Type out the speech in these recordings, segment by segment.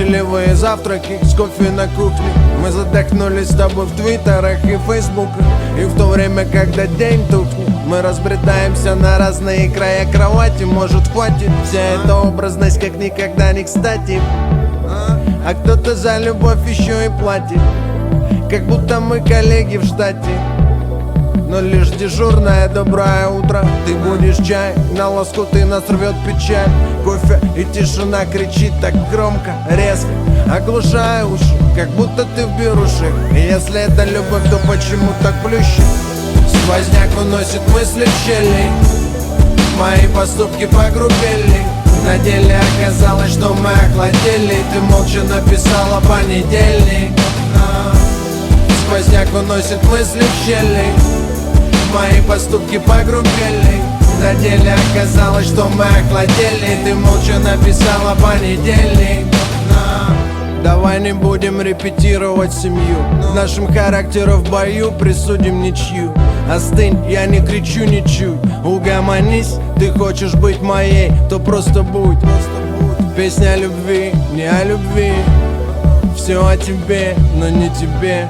молчаливые завтраки с кофе на кухне. Мы задохнулись с тобой в твиттерах и фейсбуках. И в то время, когда день тухнет, мы разбредаемся на разные края кровати. Может, хватит вся эта образность как никогда не кстати. А кто-то за любовь еще и платит, как будто мы коллеги в штате. Но лишь дежурное доброе утро. Ты будешь чай, на лоскуты нас рвет печаль. Кофе и тишина кричит так громко, резко, оглушая уши, как будто ты в берушах. И если это любовь, то почему так плющит? Сквозняк уносит мысли в щели, мои поступки погрубели. На деле оказалось, что мы охладели. Ты молча написала понедельник. Сквозняк уносит мысли в щели, мои поступки погрубели. На деле оказалось, что мы охладели. Ты молча написала понедельник. Давай не будем репетировать семью. Нашим характером в бою присудим ничью. Остынь, я не кричу ничуть. Угомонись, ты хочешь быть моей, то просто будь. Песня о любви, не о любви. Все о тебе, но не тебе.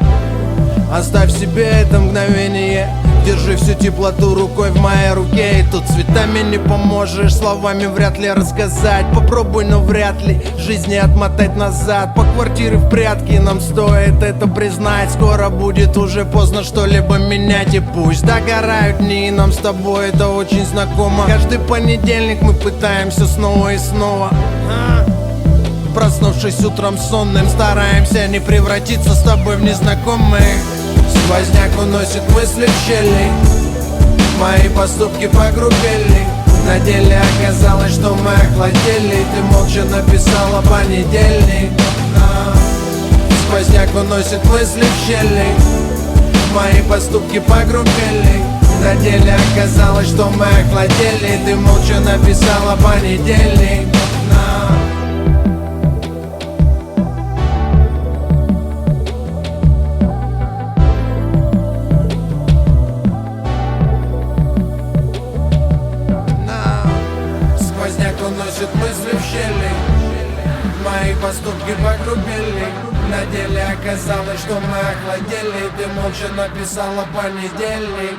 Оставь себе это мгновение. Держи всю теплоту рукой в моей руке. И тут цветами не поможешь, словами вряд ли рассказать. Попробуй, но вряд ли жизни отмотать назад. По квартире в прятки нам стоит это признать. Скоро будет уже поздно что-либо менять. И пусть догорают дни, нам с тобой это очень знакомо. Каждый понедельник мы пытаемся снова и снова. Проснувшись утром сонным, стараемся не превратиться с тобой в незнакомых. Сквозняк уносит мысли в щели, мои поступки погрубели. На деле оказалось, что мы охладели. Ты молча написала понедельник. Сквозняк уносит мысли в щели, мои поступки погрубели. На деле оказалось, что мы охладели. Ты молча написала понедельник. Сквозняк уносит мысли в щели, мои поступки погрубели. На деле оказалось, что мы охладели. Ты молча написала понедельник.